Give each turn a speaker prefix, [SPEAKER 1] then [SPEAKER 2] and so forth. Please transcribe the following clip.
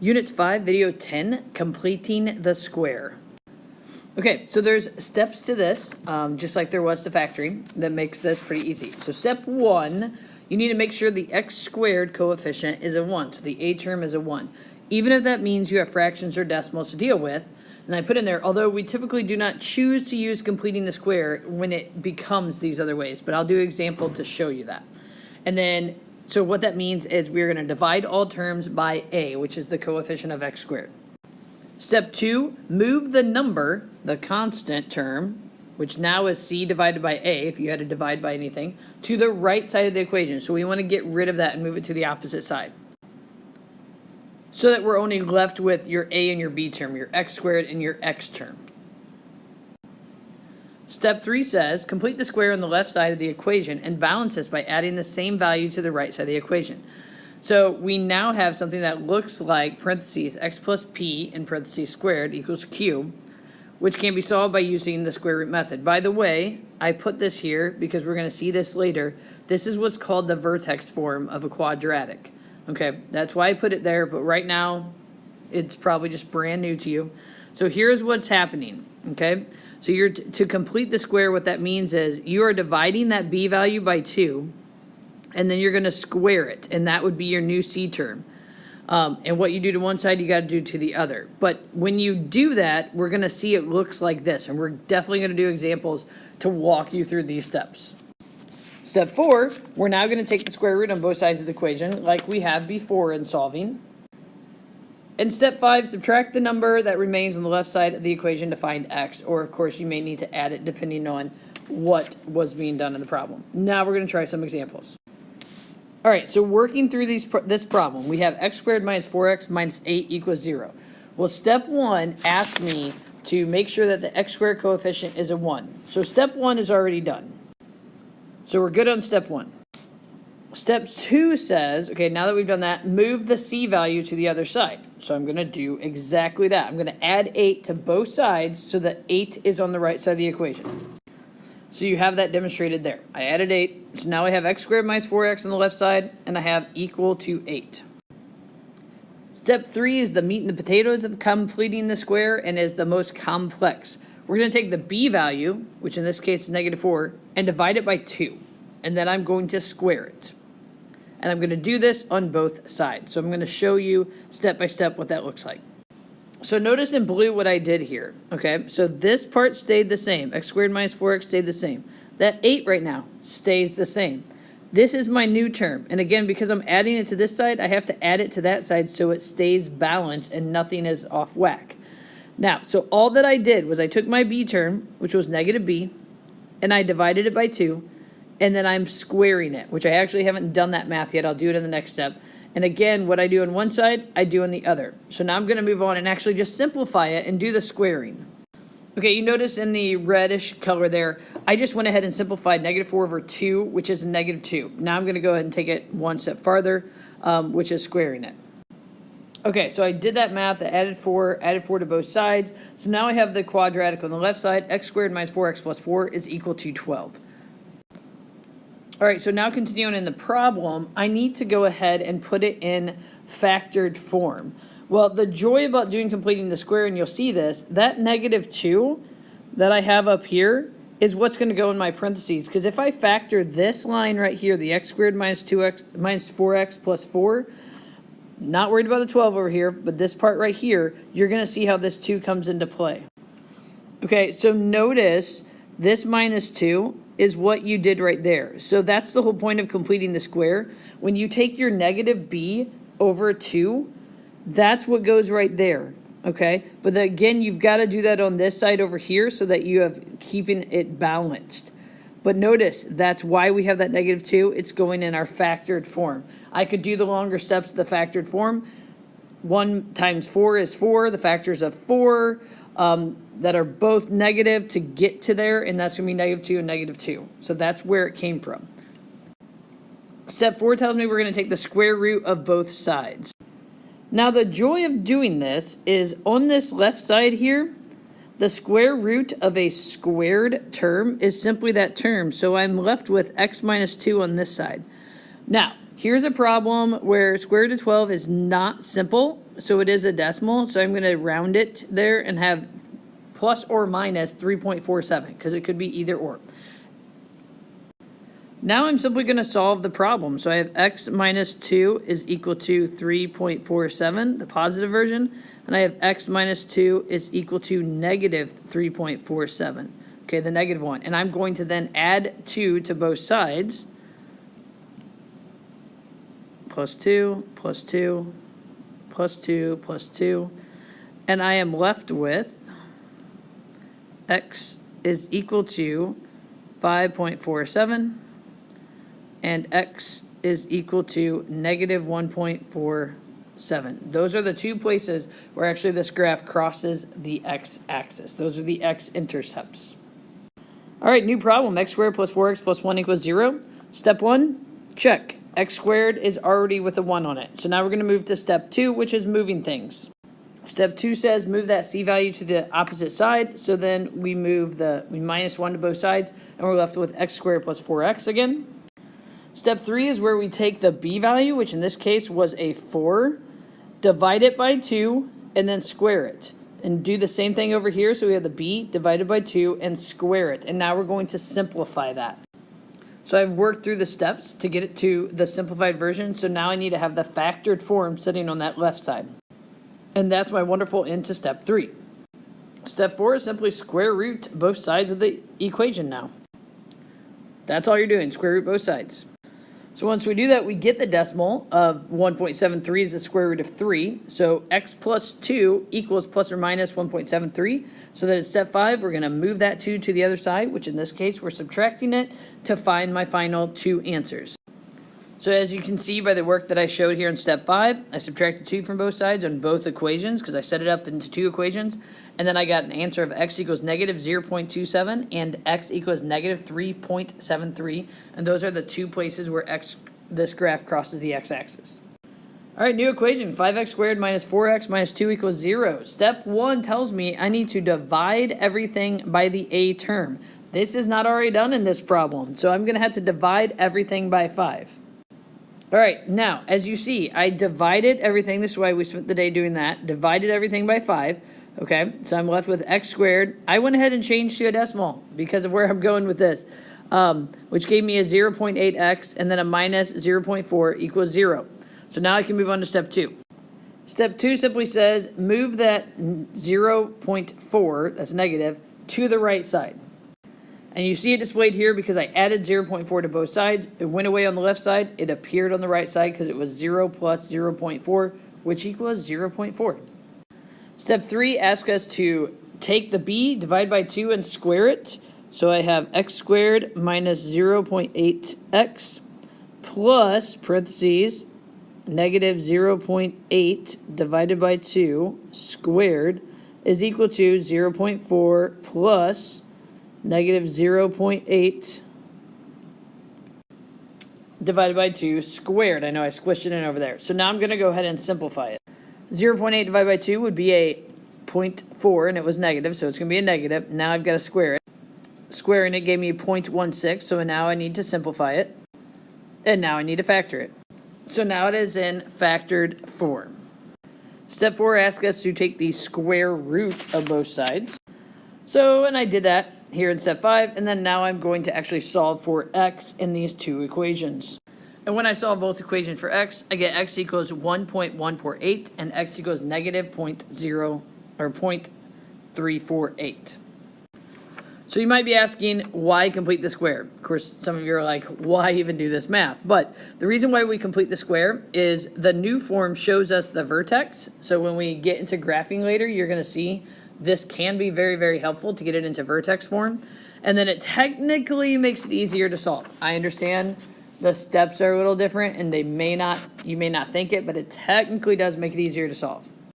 [SPEAKER 1] Unit 5, Video 10, Completing the Square. Okay, so there's steps to this, just like there was to factoring, that makes this pretty easy. So step 1, you need to make sure the x squared coefficient is a 1, so the a term is a 1. Even if that means you have fractions or decimals to deal with, and I put in there, although we typically do not choose to use completing the square when it becomes these other ways, but I'll do an example to show you that. And then, so what that means is we're going to divide all terms by a, which is the coefficient of x squared. Step 2, move the number, the constant term, which now is c divided by a, if you had to divide by anything, to the right side of the equation. So we want to get rid of that and move it to the opposite side, so that we're only left with your a and your b term, your x squared and your x term. Step 3 says, complete the square on the left side of the equation and balance this by adding the same value to the right side of the equation. So we now have something that looks like parentheses x plus p in parentheses squared equals q, which can be solved by using the square root method. By the way, I put this here because we're going to see this later. This is what's called the vertex form of a quadratic. Okay, that's why I put it there, but right now it's probably just brand new to you. So here's what's happening, okay? So you're to complete the square, what that means is you are dividing that b value by 2, and then you're going to square it, and that would be your new c term. And what you do to one side, you got to do to the other. But when you do that, we're going to see it looks like this, and we're definitely going to do examples to walk you through these steps. Step 4, we're now going to take the square root on both sides of the equation like we have before in solving. And step 5, subtract the number that remains on the left side of the equation to find x, or of course you may need to add it depending on what was being done in the problem. Now we're going to try some examples. All right, so working through this problem, we have x squared minus 4x minus 8 equals 0. Well, step 1 asks me to make sure that the x squared coefficient is a 1. So step 1 is already done. So we're good on step 1. Step 2 says, okay, now that we've done that, move the c value to the other side. So I'm going to do exactly that. I'm going to add 8 to both sides so that 8 is on the right side of the equation. So you have that demonstrated there. I added 8, so now I have x squared minus 4x on the left side, and I have equal to 8. Step 3 is the meat and the potatoes of completing the square and is the most complex. We're going to take the b value, which in this case is negative 4, and divide it by 2. And then I'm going to square it. And I'm going to do this on both sides. So I'm going to show you step by step what that looks like. So notice in blue what I did here. Okay, so this part stayed the same. X squared minus 4x stayed the same. That 8 right now stays the same. This is my new term. And again, because I'm adding it to this side, I have to add it to that side so it stays balanced and nothing is off whack. Now, so all that I did was I took my b term, which was negative b, and I divided it by 2. And then I'm squaring it, which I actually haven't done that math yet. I'll do it in the next step. And again, what I do on one side, I do on the other. So now I'm going to move on and actually just simplify it and do the squaring. Okay, you notice in the reddish color there, I just went ahead and simplified negative 4 over 2, which is negative 2. Now I'm going to go ahead and take it one step farther, which is squaring it. Okay, so I did that math, I added 4 to both sides. So now I have the quadratic on the left side, x squared minus 4x plus 4 is equal to 12. All right, so now continuing in the problem, I need to go ahead and put it in factored form. Well, the joy about doing completing the square, and you'll see this, that negative 2 that I have up here is what's going to go in my parentheses. Because if I factor this line right here, the x squared minus 2x minus 4x plus 4, not worried about the 12 over here, but this part right here, you're going to see how this 2 comes into play. Okay, so notice this minus 2 is what you did right there. So that's the whole point of completing the square. When you take your negative b over 2, that's what goes right there, okay? But again, you've got to do that on this side over here so that you have keeping it balanced. But notice, that's why we have that negative 2. It's going in our factored form. I could do the longer steps of the factored form. 1 times 4 is 4, the factors of 4, that are both negative to get to there, and that's going to be negative 2 and negative 2. So that's where it came from. Step 4 tells me we're going to take the square root of both sides. Now the joy of doing this is on this left side here, the square root of a squared term is simply that term. So I'm left with x minus 2 on this side. Now, Here's a problem where square root of 12 is not simple, so it is a decimal. So I'm going to round it there and have plus or minus 3.47 because it could be either or. Now I'm simply going to solve the problem. So I have x minus 2 is equal to 3.47, the positive version, and I have x minus 2 is equal to negative 3.47, okay, the negative one. And I'm going to then add 2 to both sides. Plus 2, plus 2, plus 2, plus 2. And I am left with x is equal to 5.47 and x is equal to negative 1.47. Those are the two places where actually this graph crosses the x-axis. Those are the x-intercepts. All right, new problem. X squared plus 4x plus 1 equals 0. Step 1, check. X squared is already with a 1 on it. So now we're going to move to step 2, which is moving things. Step 2 says move that c value to the opposite side. So then we minus 1 to both sides, and we're left with x squared plus 4x again. Step 3 is where we take the b value, which in this case was a 4, divide it by 2, and then square it. And do the same thing over here. So we have the b divided by 2 and square it. And now we're going to simplify that. So I've worked through the steps to get it to the simplified version. So now I need to have the factored form sitting on that left side. And that's my wonderful into step 3. Step 4 is simply square root both sides of the equation now. That's all you're doing, square root both sides. So once we do that, we get the decimal of 1.73 is the square root of 3. So x plus 2 equals plus or minus 1.73. So that in step 5, we're going to move that 2 to the other side, which in this case, we're subtracting it to find my final 2 answers. So as you can see by the work that I showed here in step 5, I subtracted 2 from both sides on both equations because I set it up into 2 equations. And then I got an answer of x equals negative 0.27 and x equals negative 3.73. And those are the 2 places where this graph crosses the x-axis. All right, new equation, 5x squared minus 4x minus 2 equals 0. Step 1 tells me I need to divide everything by the a term. This is not already done in this problem, so I'm going to have to divide everything by 5. All right, now, as you see, I divided everything. This is why we spent the day doing that. Divided everything by 5. Okay, so I'm left with x squared. I went ahead and changed to a decimal because of where I'm going with this, which gave me a 0.8x and then a minus 0.4 equals 0. So now I can move on to step 2. Step 2 simply says move that 0.4, that's negative, to the right side. And you see it displayed here because I added 0.4 to both sides. It went away on the left side. It appeared on the right side because it was 0 plus 0.4, which equals 0.4. Step 3 asks us to take the b, divide by 2, and square it. So I have x squared minus 0.8x plus, parentheses, negative 0.8 divided by 2 squared is equal to 0.4 plus negative 0.8 divided by 2 squared. I know I squished it in over there. So now I'm going to go ahead and simplify it. 0.8 divided by 2 would be a 0.4, and it was negative, so it's going to be a negative. Now I've got to square it. Squaring it gave me 0.16, so now I need to simplify it. And now I need to factor it. So now it is in factored form. Step 4 asks us to take the square root of both sides. So, and I did that here in step 5, and then now I'm going to actually solve for x in these 2 equations. And when I solve both equations for x, I get x equals 1.148 and x equals negative 0.348. So you might be asking, why complete the square? Of course, some of you are like, why even do this math? But the reason why we complete the square is the new form shows us the vertex. So when we get into graphing later, you're going to see this can be very, very helpful to get it into vertex form. And then it technically makes it easier to solve. I understand the steps are a little different and you may not think it, but it technically does make it easier to solve.